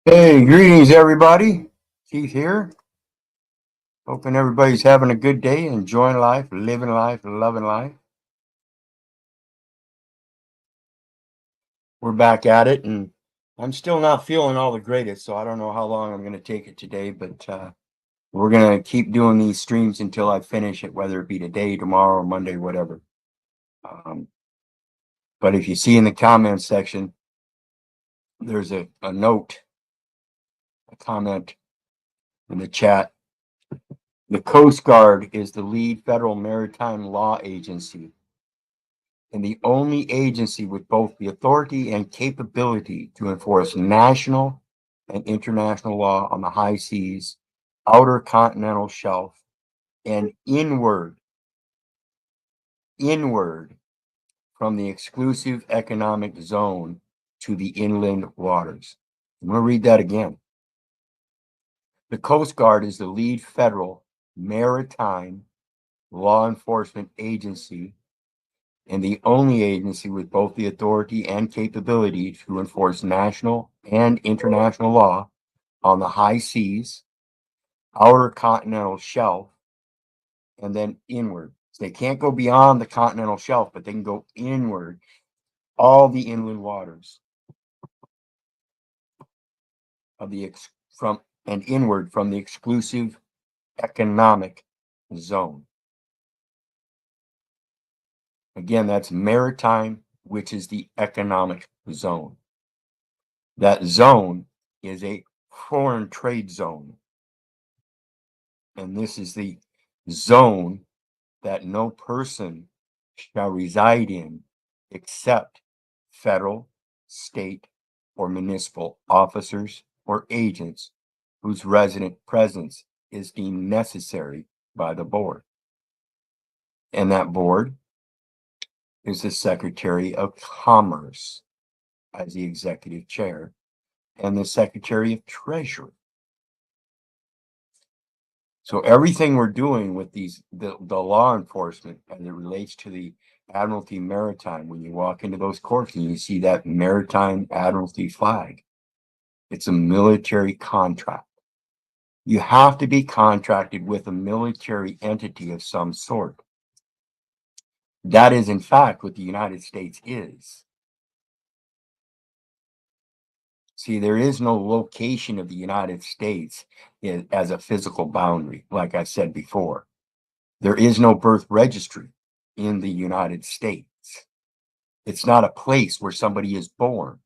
Hey, greetings everybody. Keith here. Hoping everybody's having a good day, enjoying life, living life, loving life. We're back at it, and I'm still not feeling all the greatest, so I don't know how long I'm going to take it today, but we're going to keep doing these streams until I finish it, whether it be today, tomorrow, Monday, whatever. But if you see in the comments section, there's a note, a comment in the chat. The Coast Guard is the lead federal maritime law agency and the only agency with both the authority and capability to enforce national and international law on the high seas, outer continental shelf, and inward from the exclusive economic zone to the inland waters. I'm going to read that again. The Coast Guard is the lead federal maritime law enforcement agency and the only agency with both the authority and capability to enforce national and international law on the high seas, outer continental shelf, and then inward. So they can't go beyond the continental shelf, but they can go inward, all the inland waters of the from and inward from the exclusive economic zone. Again, that's maritime, which is the economic zone. That zone is a foreign trade zone. And this is the zone that no person shall reside in except federal, state, or municipal officers or agents whose resident presence is deemed necessary by the board. And that board is the Secretary of Commerce as the executive chair and the Secretary of Treasury. So everything we're doing with the law enforcement as it relates to the Admiralty Maritime, when you walk into those courts and you see that Maritime Admiralty flag, it's a military contract. You have to be contracted with a military entity of some sort. That is, in fact, what the United States is. See, there is no location of the United States as a physical boundary, like I said before. There is no birth registry in the United States. It's not a place where somebody is born.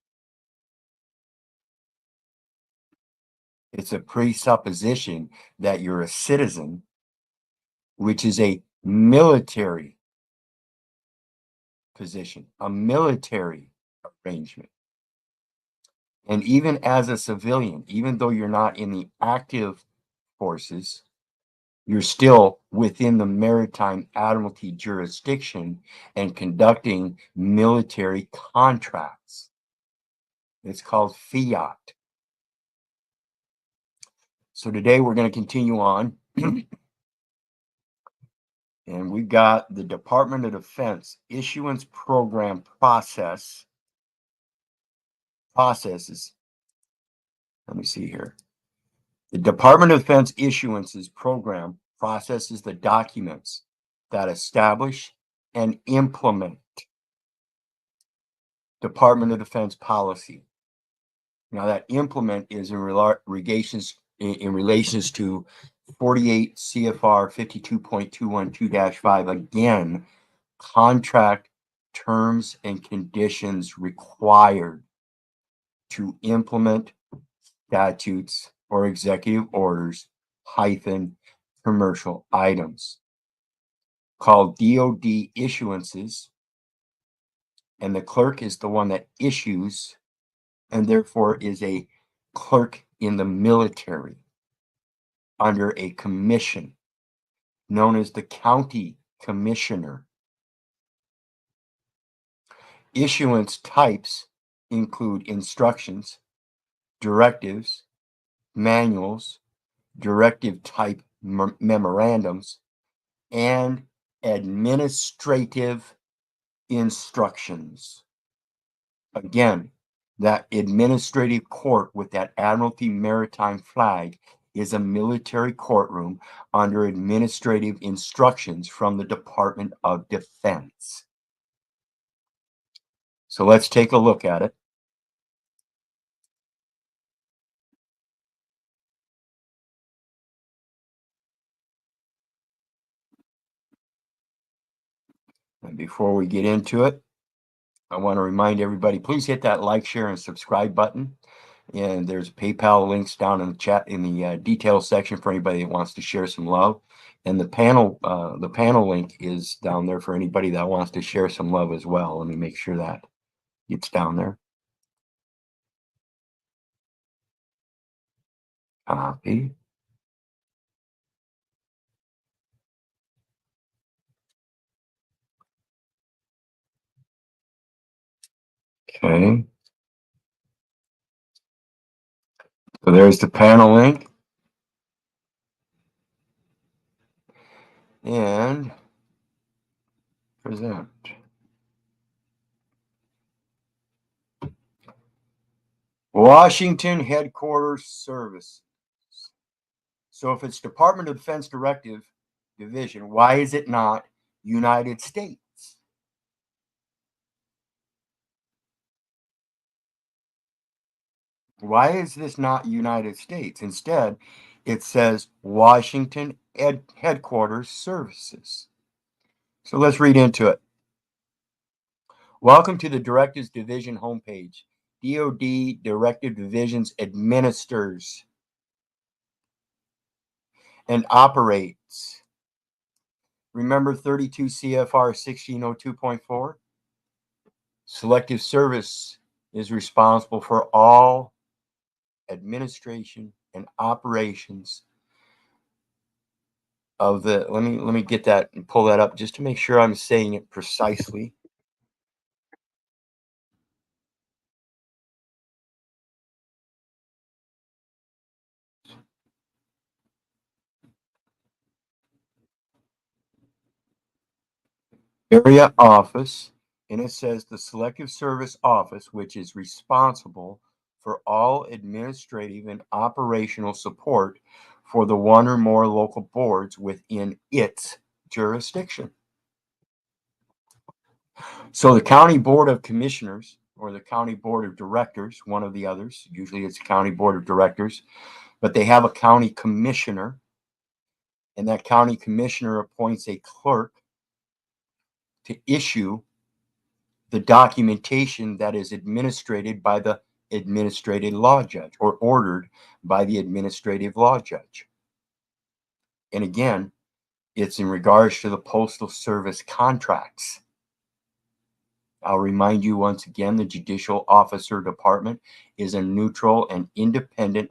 It's a presupposition that you're a citizen, which is a military position, a military arrangement. And even as a civilian, even though you're not in the active forces, you're still within the Maritime Admiralty jurisdiction and conducting military contracts. It's called fiat. So today we're going to continue on. And we've got the Department of Defense issuance program processes. Let me see here. The Department of Defense issuances program processes the documents that establish and implement Department of Defense policy. Now that implement is in relations to 48 CFR 52.212-5, again, contract terms and conditions required to implement statutes or executive orders - commercial items, called DoD issuances, and the clerk is the one that issues and therefore is a clerk in the military under a commission known as the county commissioner. Issuance types include instructions, directives, manuals, directive type memorandums, and administrative instructions. Again, That administrative court with that Admiralty Maritime flag is a military courtroom under administrative instructions from the Department of Defense. So let's take a look at it. And before we get into it, I want to remind everybody, please hit that like, share, and subscribe button. And there's PayPal links down in the chat in the details section for anybody that wants to share some love. And the panel link is down there for anybody that wants to share some love as well. Let me make sure that gets down there. Copy. Okay. So there's the panel link. And present. Washington Headquarters Service. So if it's Department of Defense Directive Division, why is it not United States? Why is this not United States? Instead, it says Washington Headquarters Services. So let's read into it. Welcome to the Directives Division homepage. DoD Directive Divisions administers and operates. Remember 32 CFR 1602.4? Selective Service is responsible for all administration and operations of the, let me get that and pull that up just to make sure I'm saying it precisely. Area office, and it says the Selective Service Office, which is responsible for all administrative and operational support for the one or more local boards within its jurisdiction. So the County Board of Commissioners or the County Board of Directors, one of the others, usually it's County Board of Directors, but they have a county commissioner, and that county commissioner appoints a clerk to issue the documentation that is administered by the administrative law judge or ordered by the administrative law judge. And again, it's in regards to the Postal Service contracts. I'll remind you once again, the Judicial Officer Department is a neutral and independent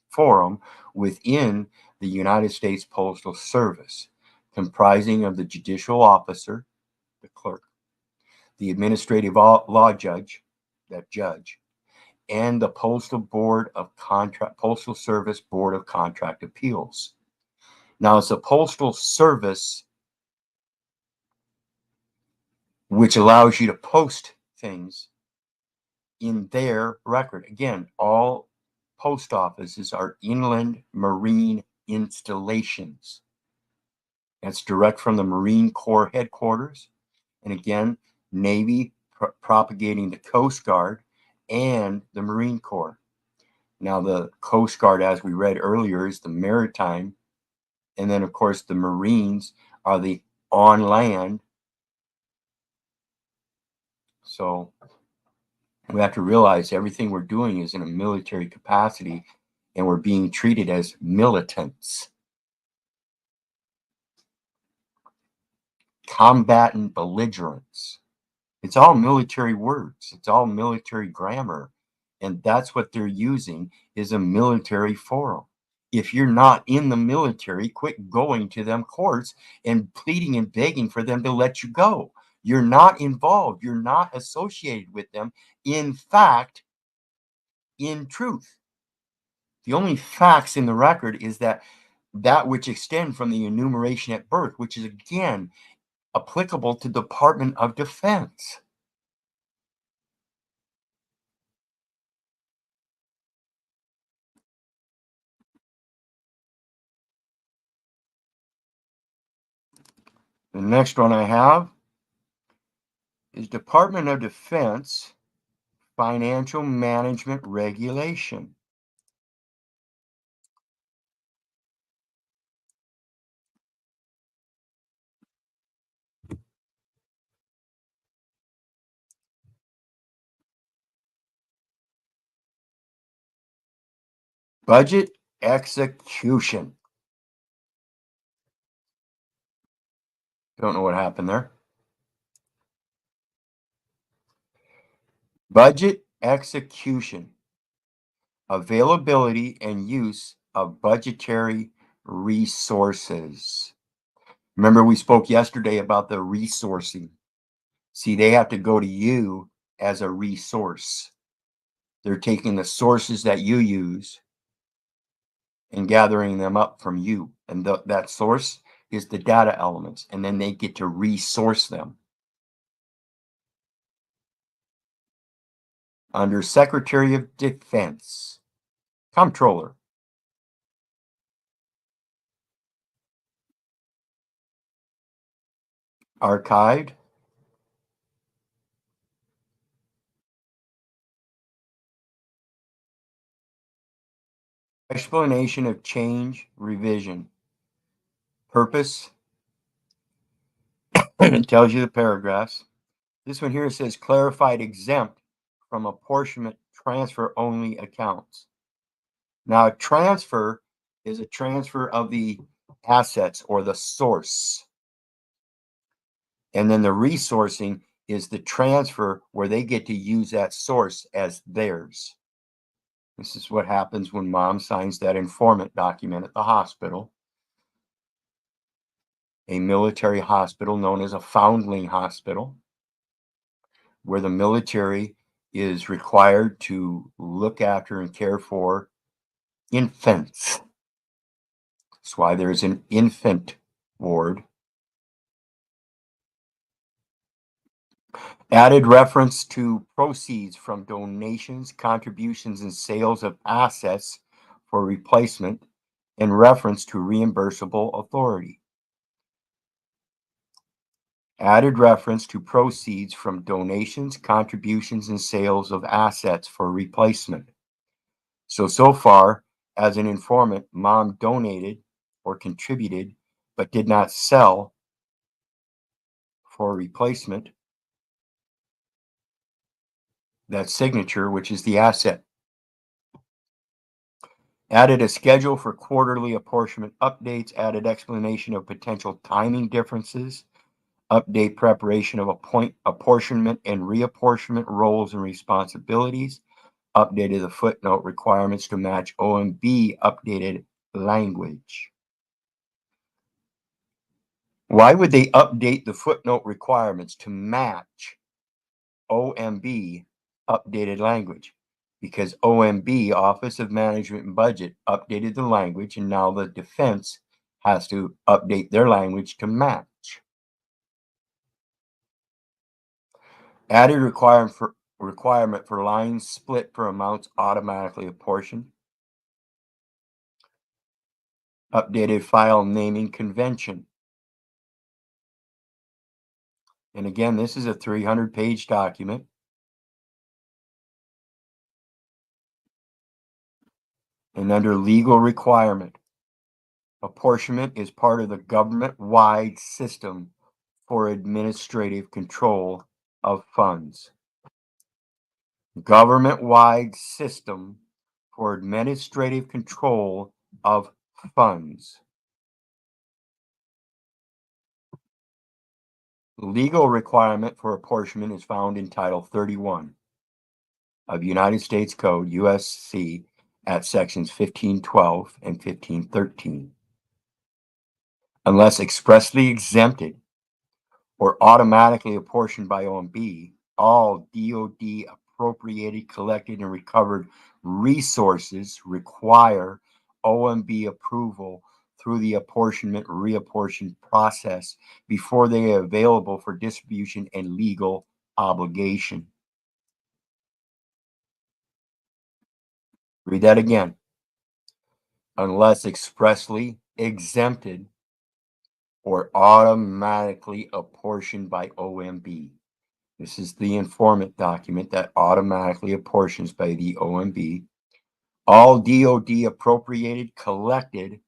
forum within the United States Postal Service, comprising of the judicial officer, the clerk, the administrative law judge, that judge, and the Postal Service Board of Contract Appeals. Now, it's the Postal Service which allows you to post things in their record. Again, all post offices are inland marine installations. That's direct from the Marine Corps headquarters. And again, Navy propagating the Coast Guard and the Marine Corps. Now, the Coast Guard, as we read earlier, is the maritime. And then, of course, the Marines are the on land. So we have to realize everything we're doing is in a military capacity, and we're being treated as militants. Combatant belligerents. It's all military words. It's all military grammar. And that's what they're using, is a military forum. If you're not in the military, quit going to them courts and pleading and begging for them to let you go. You're not involved. You're not associated with them. In fact, in truth, the only facts in the record is that which extend from the enumeration at birth, which is again applicable to Department of Defense. The next one I have is Department of Defense Financial Management Regulation. Budget execution. Don't know what happened there. Budget execution. Availability and use of budgetary resources. Remember, we spoke yesterday about the resourcing. See, they have to go to you as a resource. They're taking the sources that you use and gathering them up from you. And that source is the data elements. And then they get to resource them. Under Secretary of Defense, Comptroller. Archived. Explanation of change, revision. Purpose. It tells you the paragraphs. This one here says clarified exempt from apportionment transfer only accounts. Now, a transfer is a transfer of the assets or the source. And then the resourcing is the transfer where they get to use that source as theirs. This is what happens when mom signs that informant document at the hospital, a military hospital known as a foundling hospital, where the military is required to look after and care for infants. That's why there's an infant ward. Added reference to proceeds from donations, contributions, and sales of assets for replacement in reference to reimbursable authority. Added reference to proceeds from donations, contributions, and sales of assets for replacement. So far, as an informant, mom donated or contributed, but did not sell for replacement. That signature, which is the asset. Added a schedule for quarterly apportionment updates, added explanation of potential timing differences, update preparation of apportionment and reapportionment roles and responsibilities, updated the footnote requirements to match OMB updated language. Why would they update the footnote requirements to match OMB updated language? Because OMB, Office of Management and Budget, updated the language, and now the defense has to update their language to match. Added requirement for lines split for amounts automatically apportioned. Updated file naming convention. And again, this is a 300-page document. And under legal requirement, apportionment is part of the government-wide system for administrative control of funds. Government-wide system for administrative control of funds. Legal requirement for apportionment is found in Title 31 of United States Code, USC, at sections 1512 and 1513. Unless expressly exempted or automatically apportioned by OMB, all DoD appropriated, collected, and recovered resources require OMB approval through the apportionment reapportion process before they are available for distribution and legal obligation. Read that again. Unless expressly exempted or automatically apportioned by OMB. This is the informant document that automatically apportions by the OMB. All DoD appropriated, collected,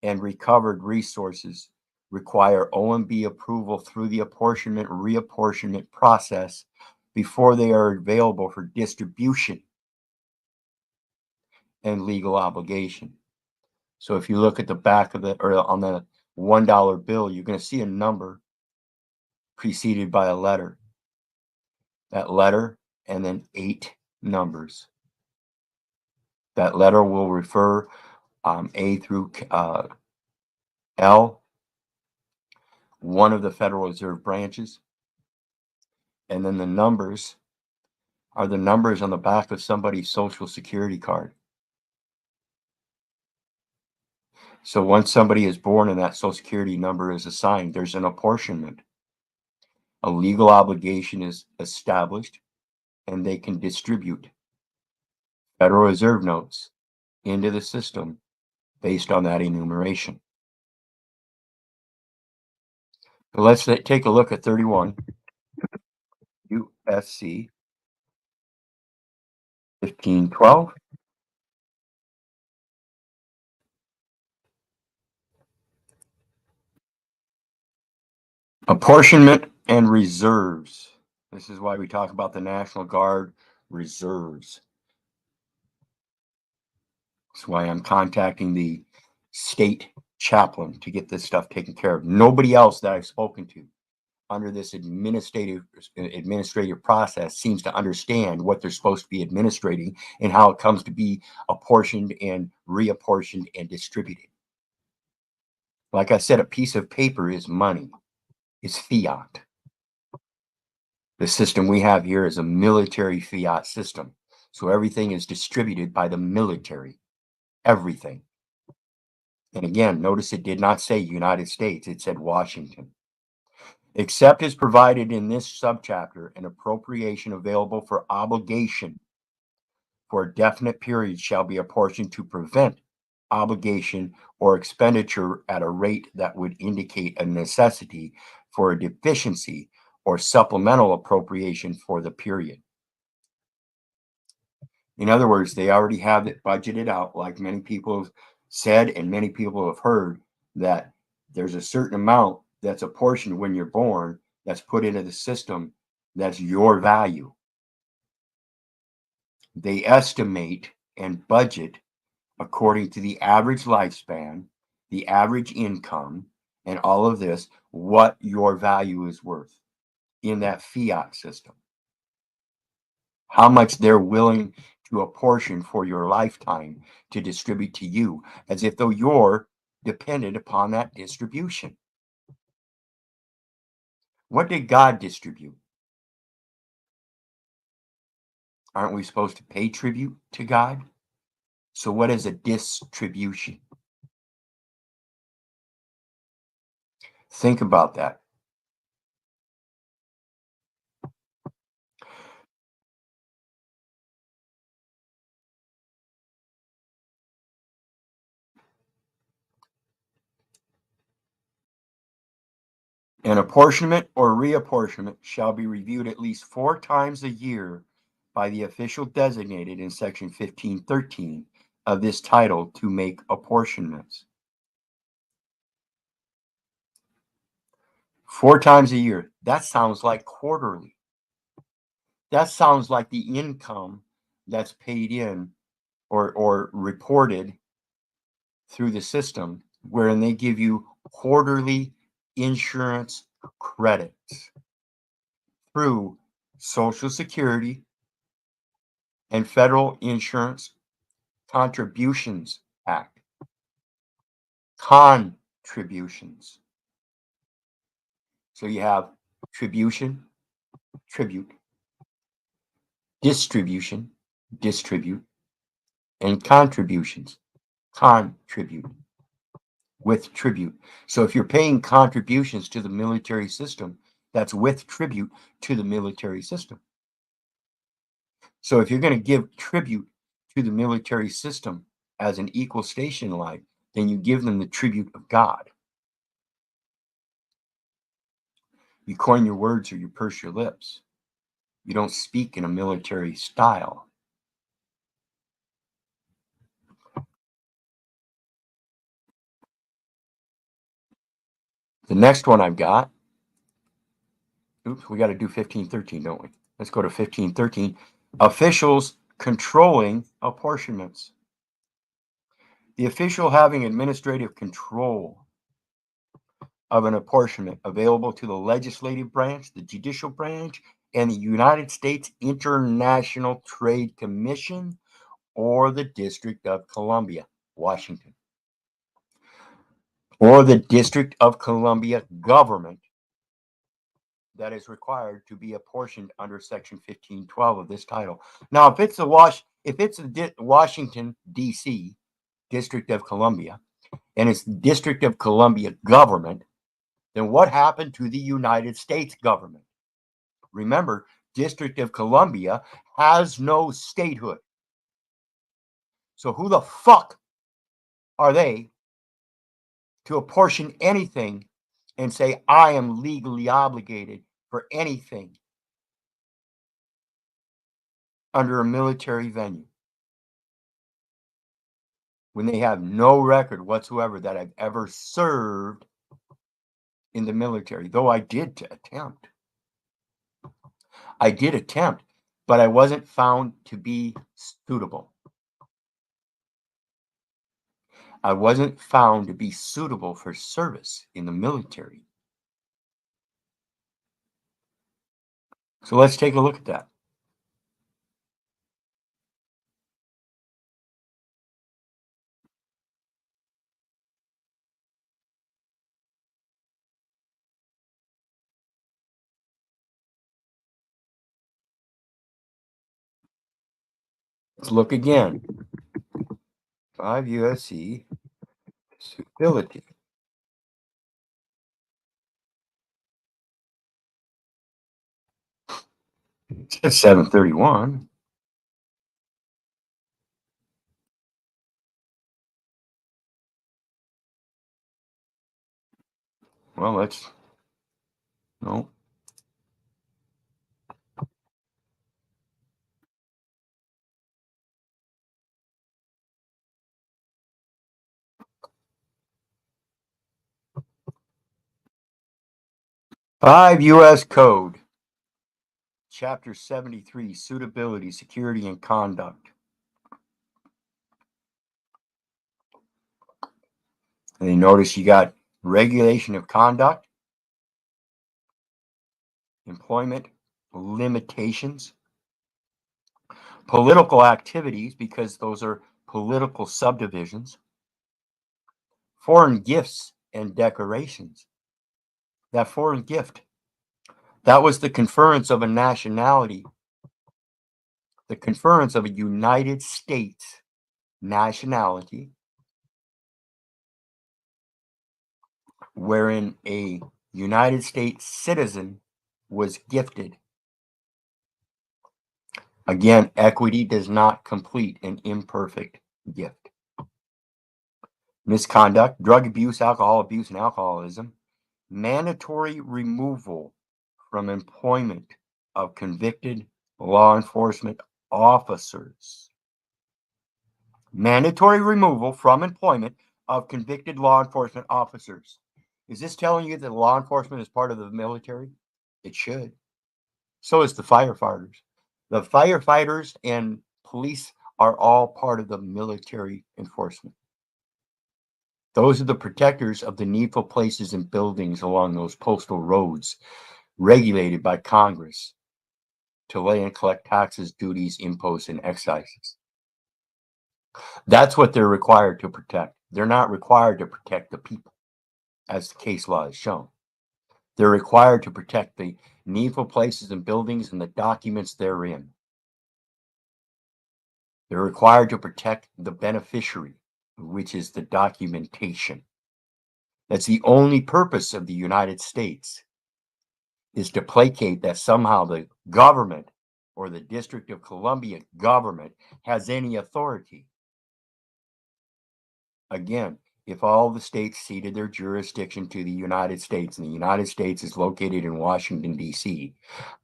and recovered resources require OMB approval through the apportionment reapportionment process before they are available for distribution and legal obligation. So if you look at the back of the, or on the $1 bill, you're going to see a number preceded by a letter. That letter and then 8 numbers. That letter will refer A through L, one of the Federal Reserve branches. And then the numbers are the numbers on the back of somebody's Social Security card. So once somebody is born and that Social Security number is assigned, there's an apportionment. A legal obligation is established, and they can distribute Federal Reserve notes into the system based on that enumeration. So let's take a look at 31 USC 1512. Apportionment and reserves. This is why we talk about the National Guard reserves. That's why I'm contacting the state chaplain to get this stuff taken care of. Nobody else that I've spoken to under this administrative process seems to understand what they're supposed to be administrating and how it comes to be apportioned and reapportioned and distributed. Like I said, a piece of paper is money, is fiat. The system we have here is a military fiat system. So everything is distributed by the military, everything. And again, notice it did not say United States, it said Washington. Except as provided in this subchapter, an appropriation available for obligation for a definite period shall be apportioned to prevent obligation or expenditure at a rate that would indicate a necessity for a deficiency or supplemental appropriation for the period. In other words, they already have it budgeted out, like many people have said and many people have heard, that there's a certain amount that's apportioned when you're born that's put into the system that's your value. They estimate and budget according to the average lifespan, the average income, and all of this, what your value is worth in that fiat system. How much they're willing to apportion for your lifetime to distribute to you, as if though you're dependent upon that distribution. What did God distribute? Aren't we supposed to pay tribute to God? So what is a distribution? Think about that. An apportionment or reapportionment shall be reviewed at least 4 times a year by the official designated in section 1513 of this title to make apportionments. 4 times a year. That sounds like quarterly. That sounds like the income that's paid in or reported through the system, wherein they give you quarterly insurance credits through Social Security and Federal Insurance Contributions Act. Contributions. So you have tribution, tribute, distribution, distribute, and contributions, contribute, with tribute. So if you're paying contributions to the military system, that's with tribute to the military system. So if you're going to give tribute to the military system as an equal station in life, then you give them the tribute of God. You coin your words or you purse your lips. You don't speak in a military style. The next one I've got, oops, we got to do 1513, don't we? Let's go to 1513. Officials controlling apportionments. The official having administrative control of an apportionment available to the legislative branch, the judicial branch, and the United States International Trade Commission or the District of Columbia, Washington, or the District of Columbia government that is required to be apportioned under Section 1512 of this title. Now, if it's the Washington, D.C., District of Columbia, and it's District of Columbia government, then what happened to the United States government? Remember, District of Columbia has no statehood. So who the fuck are they to apportion anything and say, I am legally obligated for anything under a military venue, when they have no record whatsoever that I've ever served in the military, though I did attempt. I did attempt, but I wasn't found to be suitable. I wasn't found to be suitable for service in the military. So let's take a look at that. Let's look again. 5 USC suitability. It's 731. Well, let's no. Five U.S. Code, Chapter 73, Suitability, Security, and Conduct. And you notice you got regulation of conduct, employment limitations, political activities, because those are political subdivisions, foreign gifts and decorations. That foreign gift, that was the conference of a nationality, the conference of a United States nationality, wherein a United States citizen was gifted. Again, equity does not complete an imperfect gift. Misconduct, drug abuse, alcohol abuse, and alcoholism. Mandatory removal from employment of convicted law enforcement officers. Mandatory removal from employment of convicted law enforcement officers. Is this telling you that law enforcement is part of the military? It should. So is the firefighters. The firefighters and police are all part of the military enforcement. Those are the protectors of the needful places and buildings along those postal roads, regulated by Congress to lay and collect taxes, duties, imposts, and excises. That's what they're required to protect. They're not required to protect the people, as the case law has shown. They're required to protect the needful places and buildings and the documents therein. They're required to protect the beneficiary, which is the documentation. That's the only purpose of the United States, is to placate that somehow the government or the District of Columbia government has any authority. Again, if all the states ceded their jurisdiction to the United States, and the United States is located in Washington, D.C.,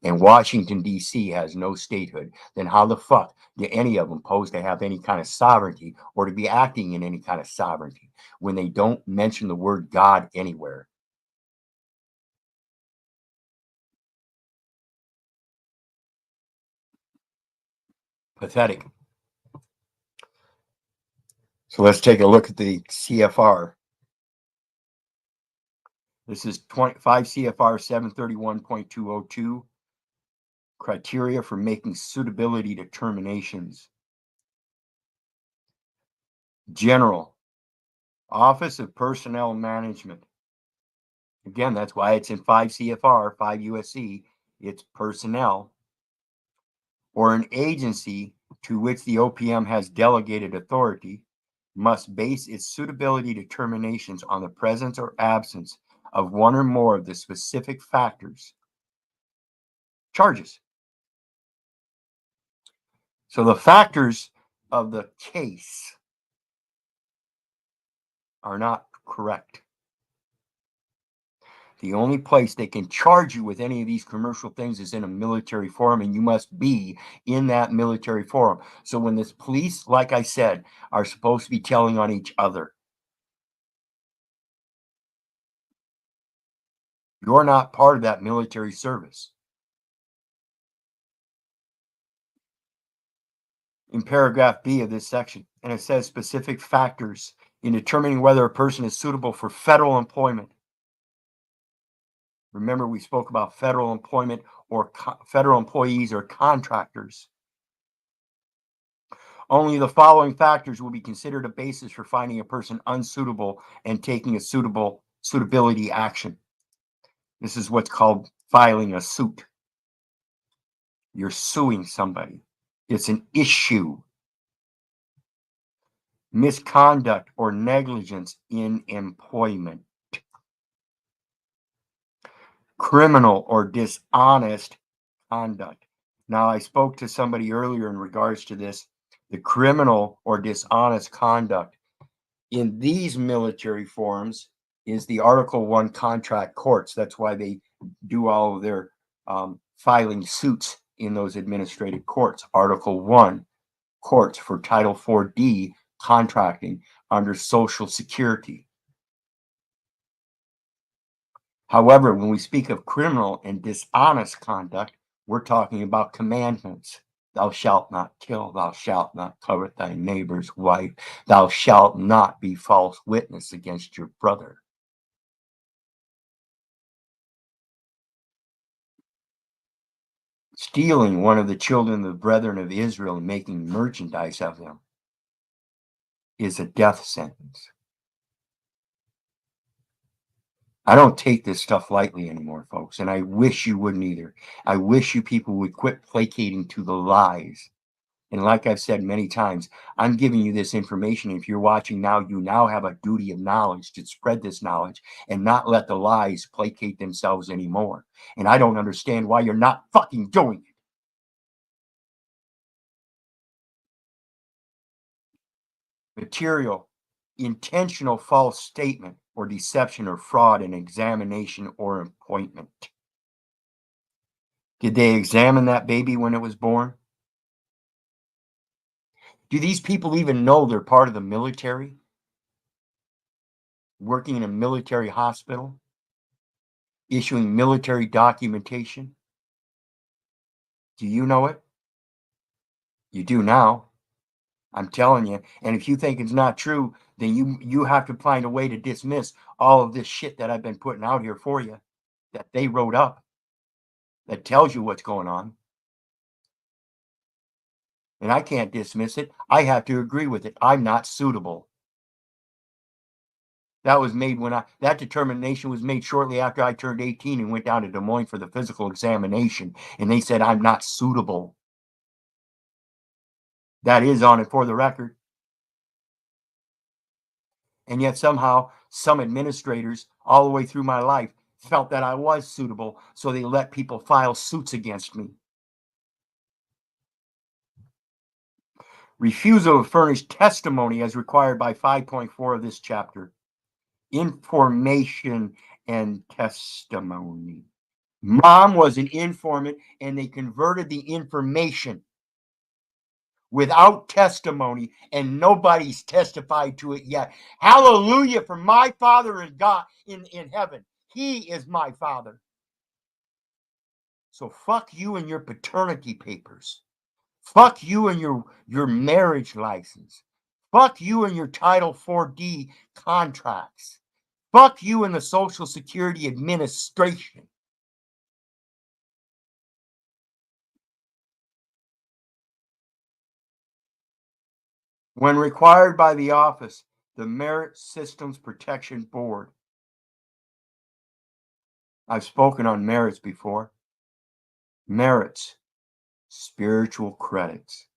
and Washington, D.C. has no statehood, then how the fuck do any of them pose to have any kind of sovereignty or to be acting in any kind of sovereignty when they don't mention the word God anywhere? Pathetic. So let's take a look at the CFR. This is 25 CFR 731.202, criteria for making suitability determinations. General, Office of Personnel Management. Again, that's why it's in 5 CFR, 5 USC. It's personnel, or an agency to which the OPM has delegated authority, must base its suitability determinations on the presence or absence of one or more of the specific factors. Charges. So the factors of the case are not correct. The only place they can charge you with any of these commercial things is in a military forum, and you must be in that military forum. So when this police, like I said, are supposed to be telling on each other, you're not part of that military service. In paragraph B of this section, and it says specific factors in determining whether a person is suitable for federal employment. Remember, we spoke about federal employment or federal employees or contractors. Only the following factors will be considered a basis for finding a person unsuitable and taking a suitability action. This is what's called filing a suit. You're suing somebody. It's an issue. Misconduct or negligence in employment. Criminal or dishonest conduct. Now, I spoke to somebody earlier in regards to this. The criminal or dishonest conduct in these military forums is the Article 1 contract courts. That's why they do all of their filing suits in those administrative courts. Article 1 courts for Title 4D contracting under Social Security. However, when we speak of criminal and dishonest conduct, we're talking about commandments. Thou shalt not kill, thou shalt not covet thy neighbor's wife, thou shalt not be false witness against your brother. Stealing one of the children of the brethren of Israel and making merchandise of them is a death sentence. I don't take this stuff lightly anymore, folks, and I wish you wouldn't either. I wish you people would quit placating to the lies. And like I've said many times, I'm giving you this information. If you're watching now, you now have a duty of knowledge to spread this knowledge and not let the lies placate themselves anymore. And I don't understand why you're not fucking doing it. Material, intentional false statement or deception or fraud in examination or appointment. Did they examine that baby when it was born? Do these people even know they're part of the military? Working in a military hospital? Issuing military documentation? Do you know it? You do now. I'm telling you. And if you think it's not true, then you have to find a way to dismiss all of this shit that I've been putting out here for you, that they wrote up, that tells you what's going on. And I can't dismiss it. I have to agree with it. I'm not suitable. That was made that determination was made shortly after I turned 18 and went down to Des Moines for the physical examination. And they said I'm not suitable. That is on it for the record. And yet somehow some administrators all the way through my life felt that I was suitable, so they let people file suits against me. Refusal to furnish testimony as required by 5.4 of this chapter. Information and testimony. Mom was an informant, and they converted the information without testimony, and nobody's testified to it yet. Hallelujah for my Father in God in heaven. He is my Father. So fuck you and your paternity papers. Fuck you and your marriage license. Fuck you and your Title 4D contracts. Fuck you and the Social Security Administration. When required by the office, the Merit Systems Protection Board. I've spoken on merits before. Merits, spiritual credits.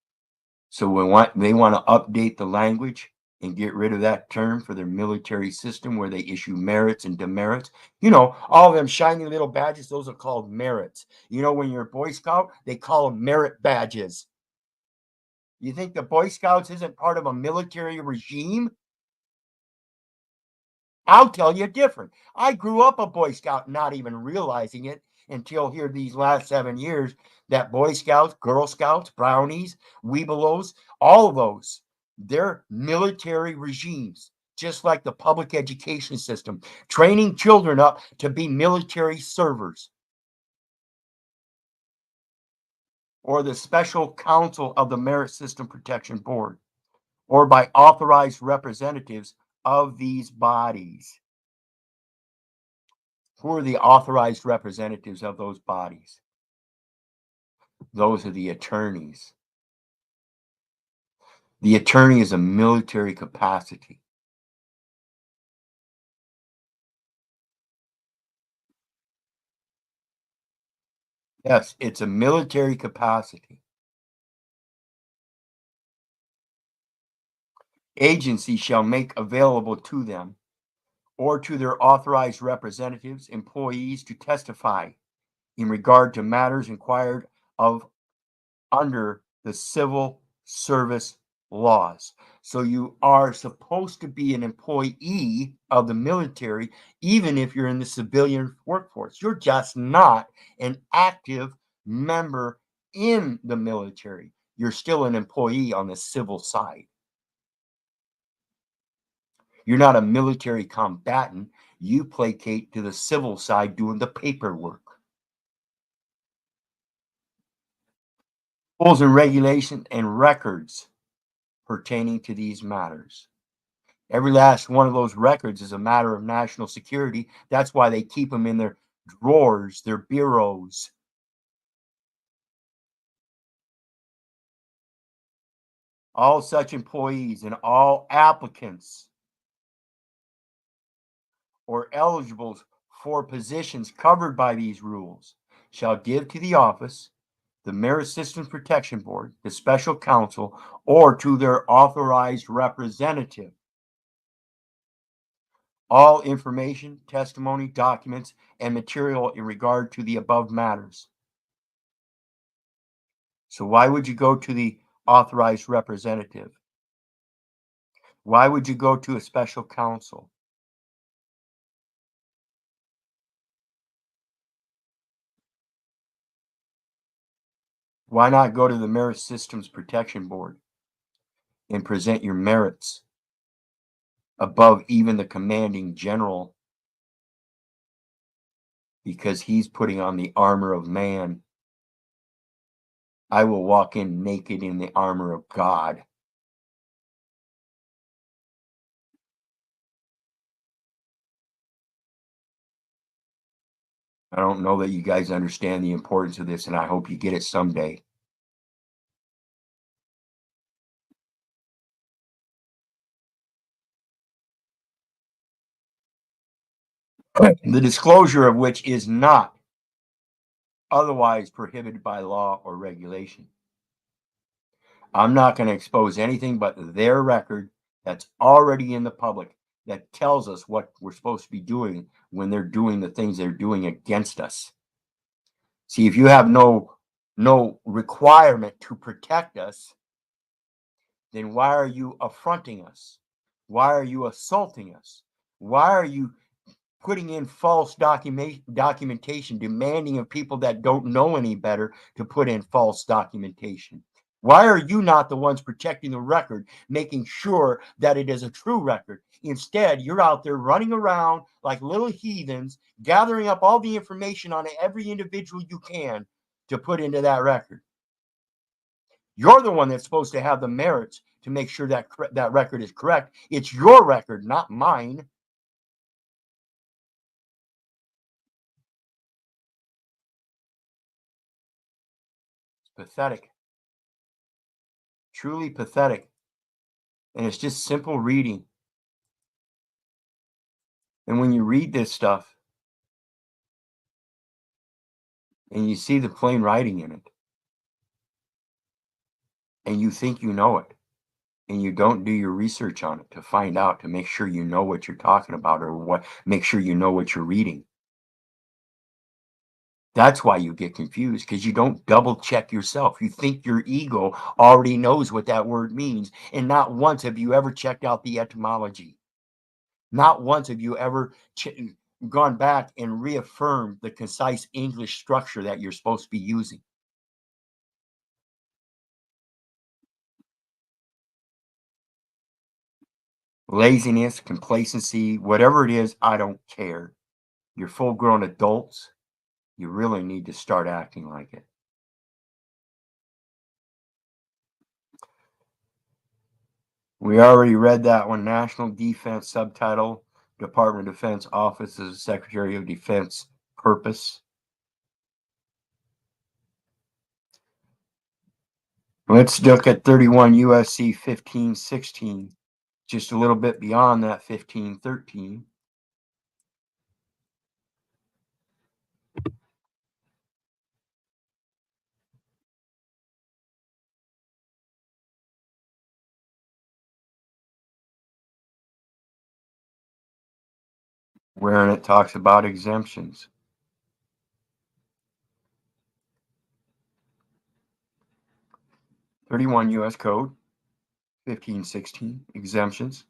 So they want to update the language and get rid of that term for their military system where they issue merits and demerits. You know, all of them shiny little badges, those are called merits. You know, when you're a Boy Scout, they call them merit badges. You think the Boy Scouts isn't part of a military regime? I'll tell you different. I grew up a Boy Scout, not even realizing it until here these last 7 years that Boy Scouts, Girl Scouts, Brownies, Webelos, all of those, they're military regimes, just like the public education system, training children up to be military servers. Or the special counsel of the Merit System Protection Board, or by authorized representatives of these bodies. Who are the authorized representatives of those bodies? Those are the attorneys. The attorney is a military capacity. Yes, it's a military capacity. Agency shall make available to them or to their authorized representatives, employees to testify in regard to matters inquired of under the civil service laws. So you are supposed to be an employee of the military, even if you're in the civilian workforce. You're just not an active member in the military. You're still an employee on the civil side. You're not a military combatant. You placate to the civil side doing the paperwork. Rules and regulations and records pertaining to these matters. Every last one of those records is a matter of national security. That's why they keep them in their drawers, their bureaus. All such employees and all applicants or eligibles for positions covered by these rules shall give to the office, the Merit Systems Protection Board, the special counsel, or to their authorized representative all information, testimony, documents, and material in regard to the above matters. So why would you go to the authorized representative? Why would you go to a special counsel? Why not go to the Merit Systems Protection Board and present your merits above even the commanding general? Because he's putting on the armor of man. I will walk in naked in the armor of God. I don't know that you guys understand the importance of this, and I hope you get it someday. The disclosure of which is not otherwise prohibited by law or regulation. I'm not going to expose anything but their record that's already in the public that tells us what we're supposed to be doing when they're doing the things they're doing against us. See, if you have no requirement to protect us, then why are you affronting us? Why are you assaulting us? Why are you putting in false documentation, demanding of people that don't know any better to put in false documentation? Why are you not the ones protecting the record, making sure that it is a true record? Instead, you're out there running around like little heathens, gathering up all the information on every individual you can to put into that record. You're the one that's supposed to have the merits to make sure that that record is correct. It's your record, not mine. It's pathetic. Truly pathetic. And it's just simple reading. And when you read this stuff and you see the plain writing in it, and you think you know it, and you don't do your research on it to find out, to make sure you know what you're talking about, or make sure you know what you're reading. That's why you get confused, because you don't double check yourself. You think your ego already knows what that word means, and not once have you ever checked out the etymology. Not once have you ever gone back and reaffirmed the concise English structure that you're supposed to be using. Laziness, complacency, whatever it is, I don't care. You're full-grown adults. You really need to start acting like it. We already read that one. National Defense subtitle, Department of Defense Office of Secretary of Defense purpose. Let's look at 31 USC 1516, just a little bit beyond that 1513. Wherein it talks about exemptions. (31 U.S. Code 1516) exemptions.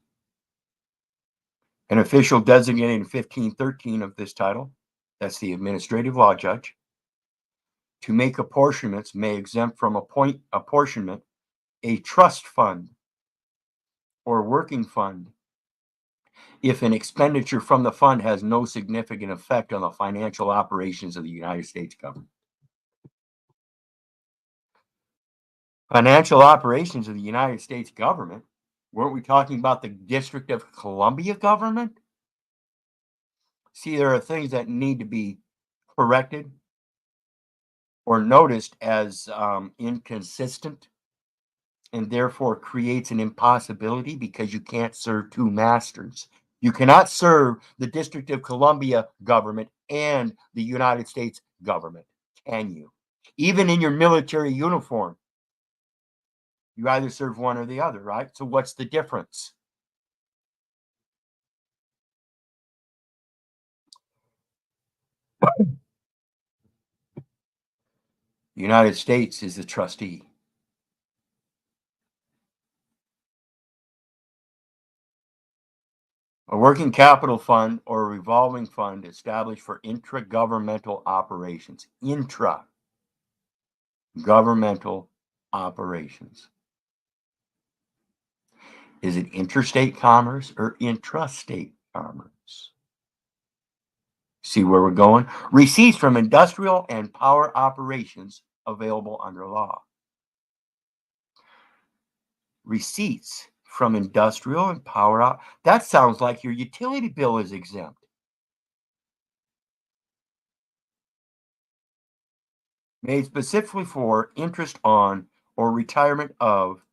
An official designated in 1513 of this title, that's the administrative law judge, to make apportionments may exempt from apportionment a trust fund or working fund if an expenditure from the fund has no significant effect on the financial operations of the United States government. Financial operations of the United States government? Weren't we talking about the District of Columbia government? See, there are things that need to be corrected or noticed as inconsistent, and therefore creates an impossibility, because you can't serve two masters. You cannot serve the District of Columbia government and the United States government, can you? Even in your military uniform, you either serve one or the other, right? So what's the difference? The United States is the trustee. A working capital fund or a revolving fund established for intra-governmental operations. Intra-governmental operations. Is it interstate commerce or intrastate commerce? See where we're going? Receipts from industrial and power operations available under law. Receipts from industrial and power. That sounds like your utility bill is exempt. Made specifically for interest on or retirement of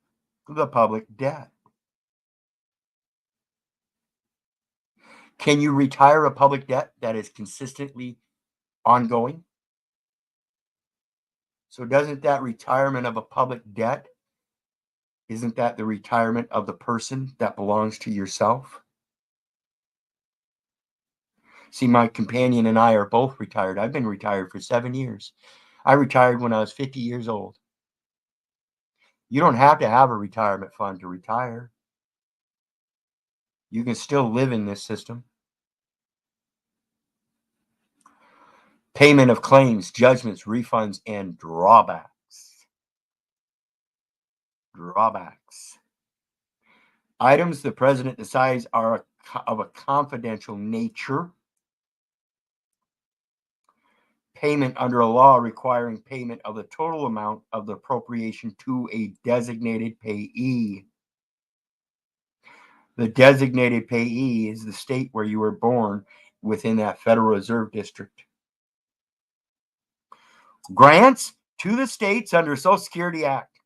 the public debt. Can you retire a public debt that is consistently ongoing? So doesn't that retirement of a public debt, isn't that the retirement of the person that belongs to yourself? See, my companion and I are both retired. I've been retired for 7 years. I retired when I was 50 years old. You don't have to have a retirement fund to retire. You can still live in this system. Payment of claims, judgments, refunds, and drawbacks. Drawbacks. Items the president decides are of a confidential nature. Payment under a law requiring payment of the total amount of the appropriation to a designated payee. The designated payee is the state where you were born within that Federal Reserve District. Grants to the states under Social Security Act.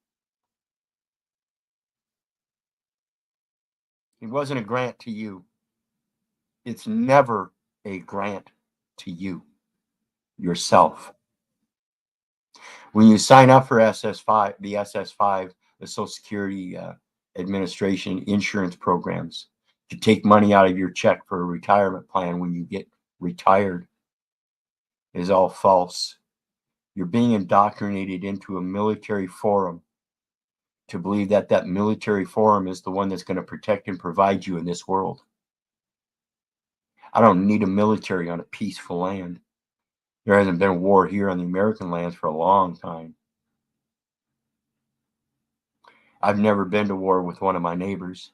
It wasn't a grant to you. It's never a grant to you, yourself. When you sign up for SS5, the SS5, the Social Security Administration insurance programs, to take money out of your check for a retirement plan when you get retired, is all false. You're being indoctrinated into a military forum to believe that that military forum is the one that's going to protect and provide you in this world. I don't need a military on a peaceful land. There hasn't been a war here on the American lands for a long time. I've never been to war with one of my neighbors.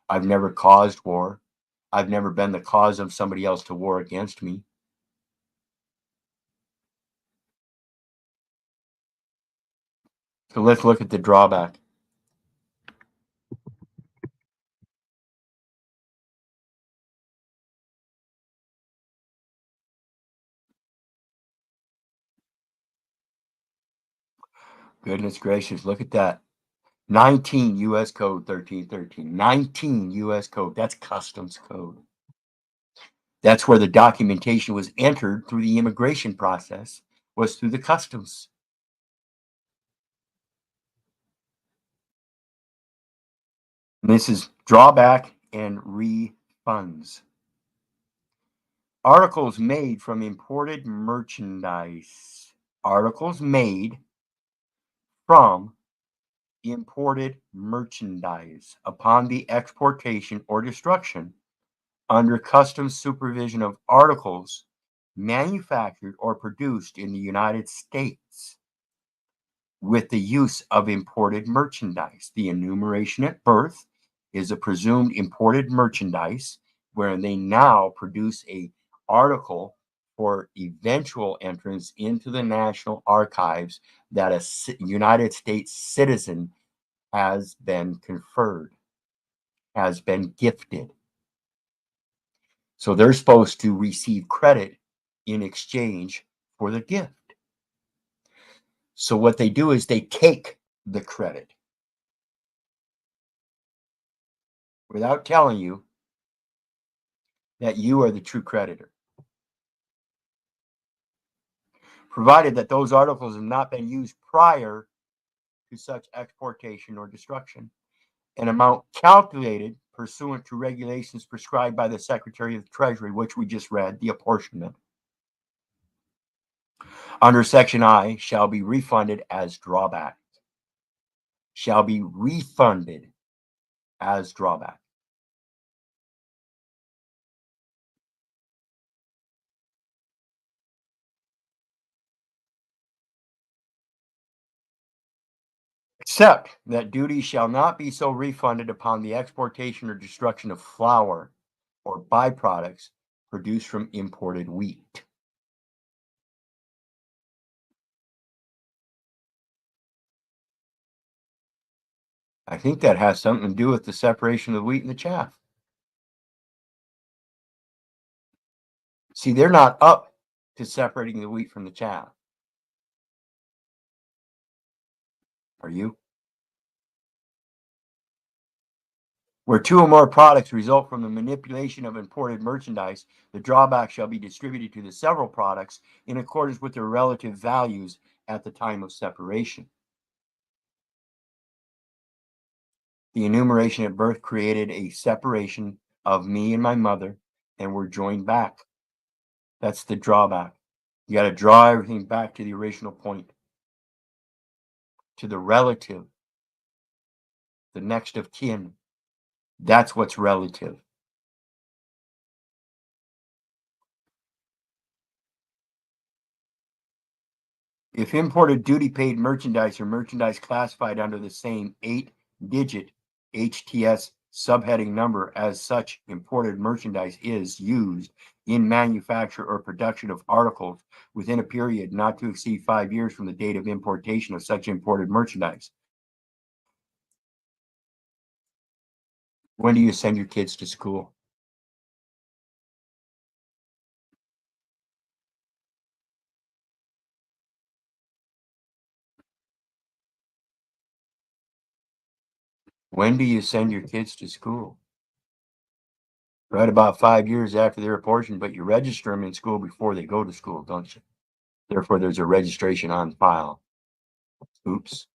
I've never caused war. I've never been the cause of somebody else to war against me. So let's look at the drawback. Goodness gracious, look at that. 19 U.S. Code 1313. 19 U.S. Code. That's customs code. That's where the documentation was entered through the immigration process, was through the customs. And this is drawback and refunds. Articles made from imported merchandise. Articles made from imported merchandise upon the exportation or destruction under customs supervision of articles manufactured or produced in the United States with the use of imported merchandise. The enumeration at birth is a presumed imported merchandise where they now produce a article for eventual entrance into the National Archives that a United States citizen has been conferred, has been gifted. So they're supposed to receive credit in exchange for the gift. So what they do is they take the credit without telling you that you are the true creditor, provided that those articles have not been used prior to such exportation or destruction. An amount calculated pursuant to regulations prescribed by the Secretary of the Treasury, which we just read, the apportionment, under Section I shall be refunded as drawback. Shall be refunded as drawback. Except that duty shall not be so refunded upon the exportation or destruction of flour or byproducts produced from imported wheat. I think that has something to do with the separation of the wheat and the chaff. See, they're not up to separating the wheat from the chaff. Are you? Where two or more products result from the manipulation of imported merchandise, the drawback shall be distributed to the several products in accordance with their relative values at the time of separation. The enumeration at birth created a separation of me and my mother, and we're joined back. That's the drawback. You got to draw everything back to the original point. to the relative, the next of kin. That's what's relative. If imported duty-paid merchandise or merchandise classified under the same 8-digit HTS subheading number as such imported merchandise is used in manufacture or production of articles within a period not to exceed 5 years from the date of importation of such imported merchandise. When do you send your kids to school? When do you send your kids to school? Right about 5 years after they're apportioned, but you register them in school before they go to school, don't you? Therefore, there's a registration on file. Oops.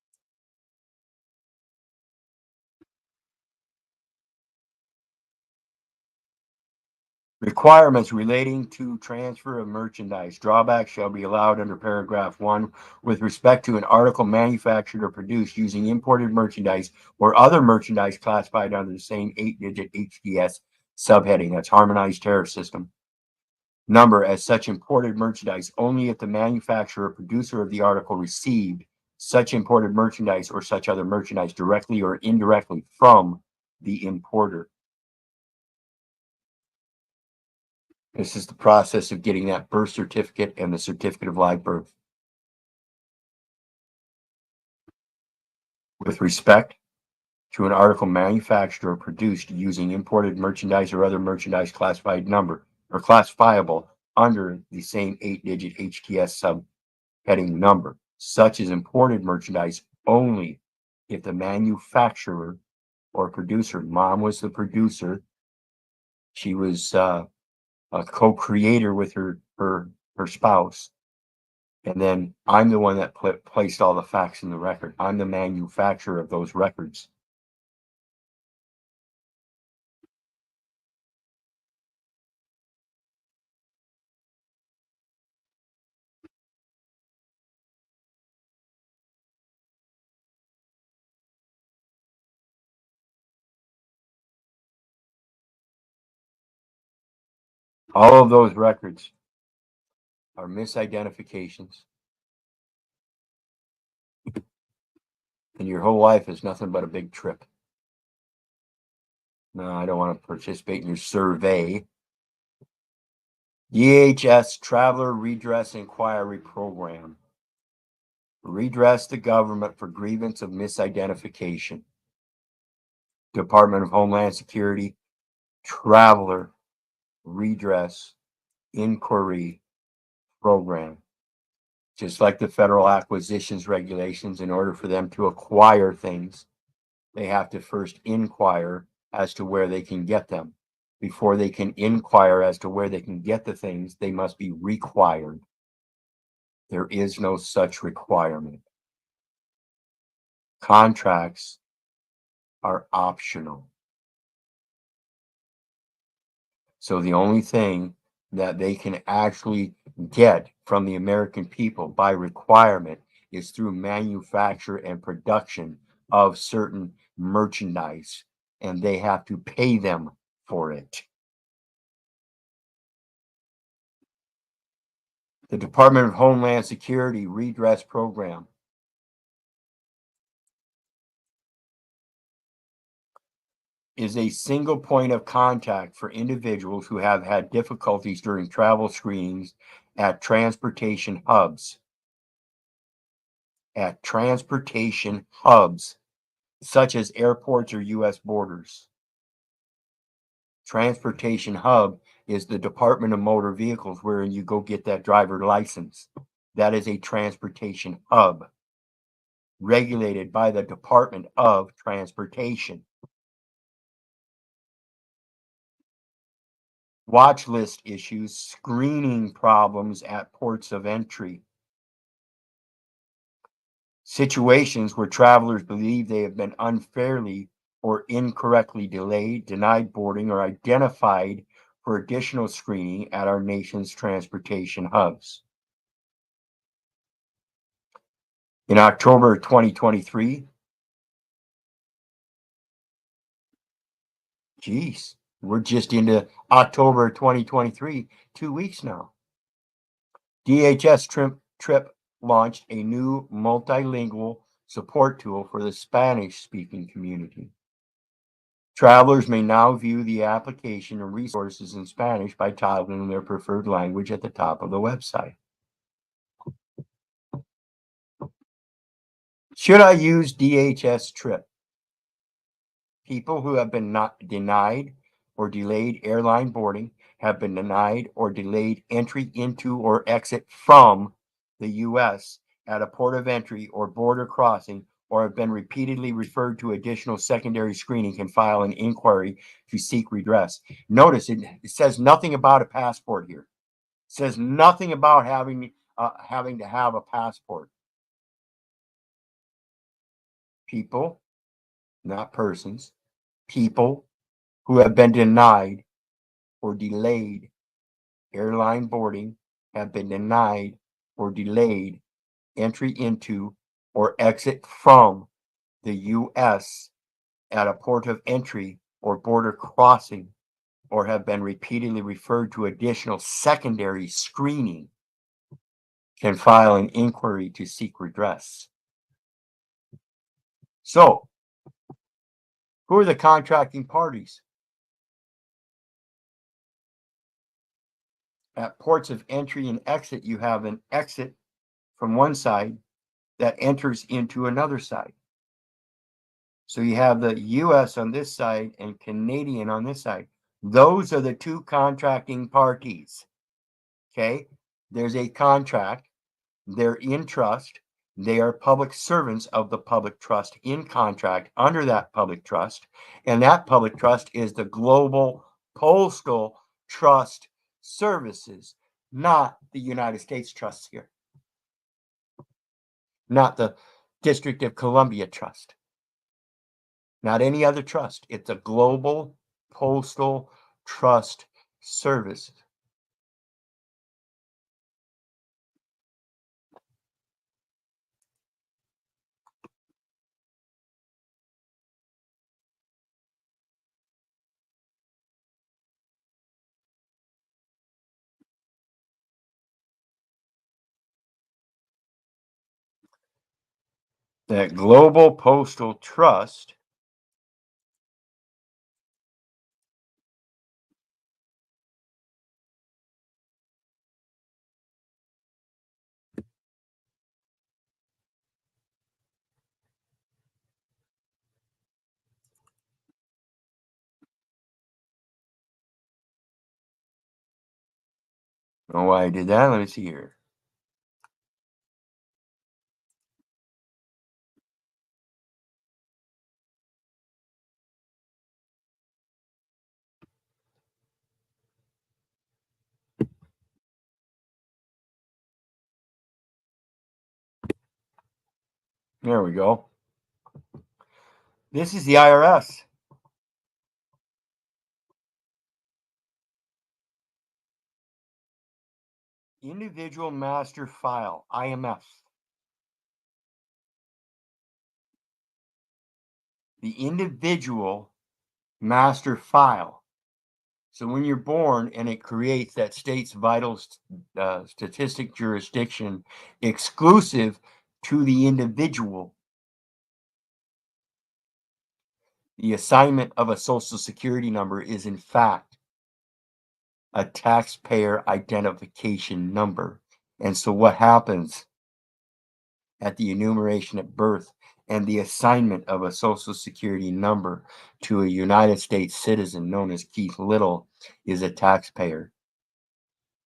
Requirements relating to transfer of merchandise. Drawbacks shall be allowed under paragraph 1 with respect to an article manufactured or produced using imported merchandise or other merchandise classified under the same 8-digit HTS subheading. That's harmonized tariff system. Number as such imported merchandise only if the manufacturer or producer of the article received such imported merchandise or such other merchandise directly or indirectly from the importer. This is the process of getting that birth certificate and the certificate of live birth. With respect to an article manufactured or produced using imported merchandise or other merchandise classified number or classifiable under the same 8-digit HTS subheading number, such as imported merchandise only if the manufacturer or producer, mom was the producer, she was a co-creator with her spouse, and then I'm the one that placed all the facts in the record. I'm the manufacturer of those records. All of those records are misidentifications, and your whole life is nothing but a big trip. No, I don't want to participate in your survey. DHS Traveler Redress Inquiry Program. Redress the government for grievance of misidentification. Department of Homeland Security Traveler Redress Inquiry Program. Just like the federal acquisitions regulations, in order for them to acquire things, they have to first inquire as to where they can get them. Before they can inquire as to where they can get the things, they must be required. There is no such requirement. Contracts are optional. So the only thing that they can actually get from the American people by requirement is through manufacture and production of certain merchandise, and they have to pay them for it. The Department of Homeland Security Redress Program is a single point of contact for individuals who have had difficulties during travel screenings at transportation hubs. Such as airports or U.S. borders. Transportation hub is the Department of Motor Vehicles wherein you go get that driver license. That is a transportation hub regulated by the Department of Transportation. Watch list issues, screening problems at ports of entry. Situations where travelers believe they have been unfairly or incorrectly delayed, denied boarding, or identified for additional screening at our nation's transportation hubs. In October 2023, geez, we're just into October 2023, 2 weeks now. DHS Trip launched a new multilingual support tool for the Spanish-speaking community. Travelers may now view the application and resources in Spanish by toggling their preferred language at the top of the website. Should I use DHS Trip? People who have been denied or delayed airline boarding have been denied or delayed entry into or exit from the U.S. at a port of entry or border crossing, or have been repeatedly referred to additional secondary screening can file an inquiry to seek redress. Notice it says nothing about a passport here. It says nothing about having to have a passport. People, not persons, people who have been denied or delayed airline boarding have been denied or delayed entry into or exit from the U.S. at a port of entry or border crossing, or have been repeatedly referred to additional secondary screening can file an inquiry to seek redress. So, who are the contracting parties? At ports of entry and exit, you have an exit from one side that enters into another side. So you have the US on this side and Canadian on this side. Those are the two contracting parties. Okay, there's a contract, they're in trust, they are public servants of the public trust in contract under that public trust, and that public trust is the Global Postal Trust Services, not the United States Trust here, not the District of Columbia Trust, not any other trust. It's a Global Postal Trust Service. That Global Postal Trust I don't know why I did that. Let me see here. There we go. This is the IRS. Individual Master File, IMF. The individual master file. So when you're born and it creates that state's vital statistic jurisdiction exclusive to the individual, the assignment of a social security number is in fact a taxpayer identification number. And so what happens at the enumeration at birth and the assignment of a social security number to a United States citizen known as Keith Little is a taxpayer.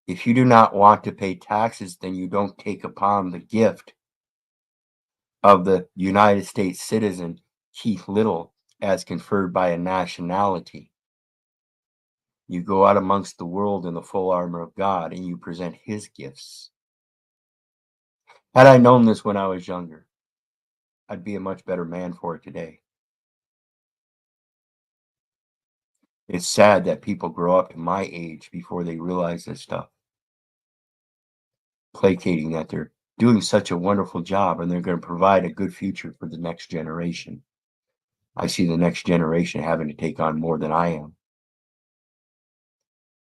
If you do not want to pay taxes, then you don't take upon the gift of the United States citizen Keith Little as conferred by a nationality. You go out amongst the world in the full armor of God and you present his gifts. Had I known this when I was younger, I'd be a much better man for it today. It's sad that people grow up to my age before they realize this stuff. Placating that they're doing such a wonderful job, and they're going to provide a good future for the next generation. I see the next generation having to take on more than I am.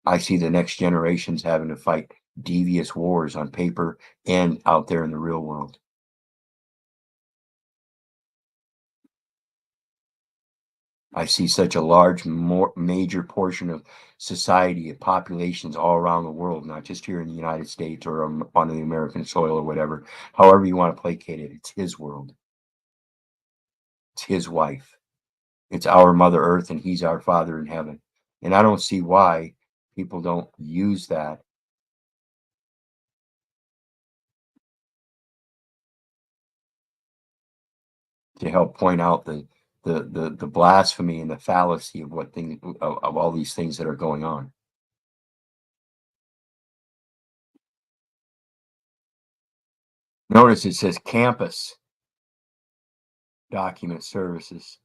I see the next generations having to fight devious wars on paper and out there in the real world. I see such a large, major portion of society, of populations all around the world, not just here in the United States or on the American soil or whatever. However you want to placate it, it's his world. It's his wife. It's our Mother Earth, and he's our Father in heaven. And I don't see why people don't use that to help point out the blasphemy and the fallacy of of all these things that are going on. Notice it says campus document services.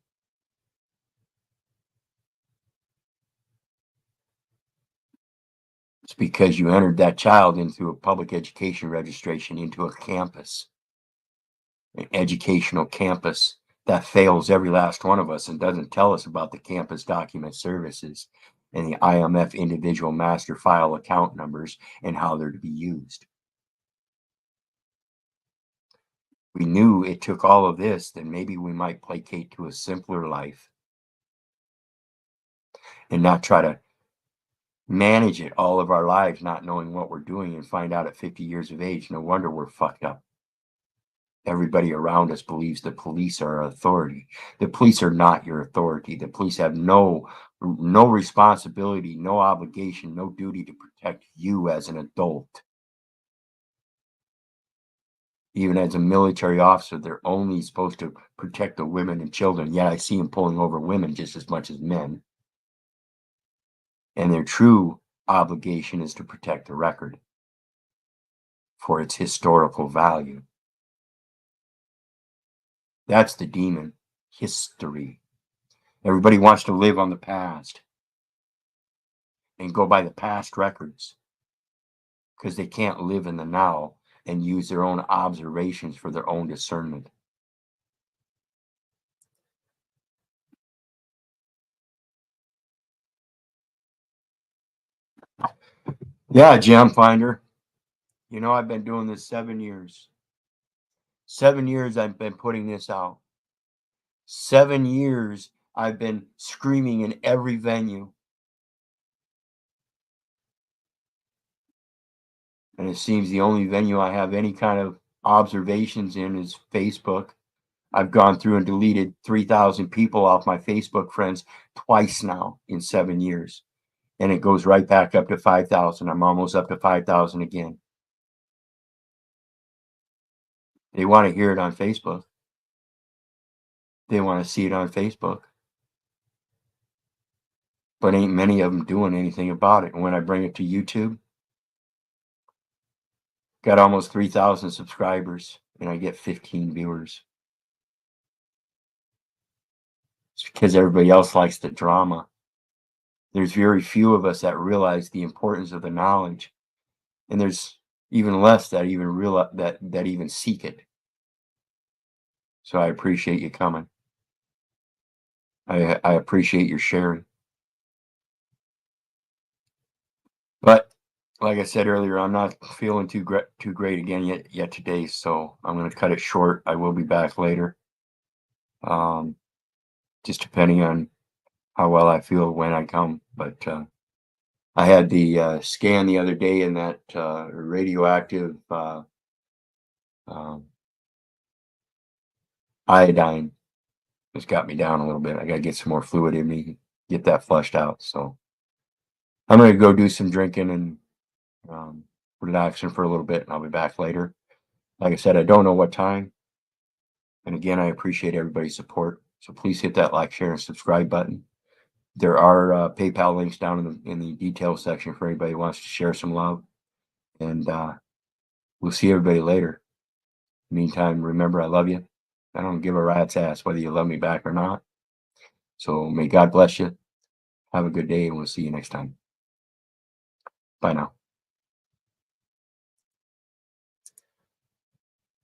It's because you entered that child into a public education registration into a campus, an educational campus that fails every last one of us and doesn't tell us about the campus document services and the IMF individual master file account numbers and how they're to be used. We knew it took all of this, then maybe we might placate to a simpler life and not try to manage it all of our lives, not knowing what we're doing, and find out at 50 years of age, no wonder we're fucked up. Everybody around us believes the police are our authority. The police are not your authority. The police have no responsibility, no obligation, no duty to protect you as an adult. Even as a military officer, they're only supposed to protect the women and children. Yet I see them pulling over women just as much as men. And their true obligation is to protect the record for its historical value. That's the demon, history. Everybody wants to live on the past and go by the past records because they can't live in the now and use their own observations for their own discernment. Yeah, Gem Finder. You know, I've been doing this 7 years. 7 years I've been putting this out. 7 years I've been screaming in every venue. And it seems the only venue I have any kind of observations in is Facebook. I've gone through and deleted 3,000 people off my Facebook friends twice now in 7 years. And it goes right back up to 5,000. I'm almost up to 5,000 again. They want to hear it on Facebook. They want to see it on Facebook. But ain't many of them doing anything about it. And when I bring it to YouTube, got almost 3,000 subscribers and I get 15 viewers. It's because everybody else likes the drama. There's very few of us that realize the importance of the knowledge. And there's even less that even realize that even seek it. So I appreciate you coming. I appreciate your sharing. But like I said earlier, I'm not feeling too great again yet today, so I'm going to cut it short. I will be back later, just depending on how well I feel when I come. But I had the scan the other day, and that radioactive iodine has got me down a little bit. I got to get some more fluid in me, get that flushed out. So I'm going to go do some drinking and relaxing for a little bit, and I'll be back later. Like I said, I don't know what time. And again, I appreciate everybody's support. So please hit that like, share, and subscribe button. There are PayPal links down in the details section for anybody who wants to share some love. And we'll see everybody later. Meantime, remember, I love you. I don't give a rat's ass whether you love me back or not. So may God bless you. Have a good day, and we'll see you next time. Bye now.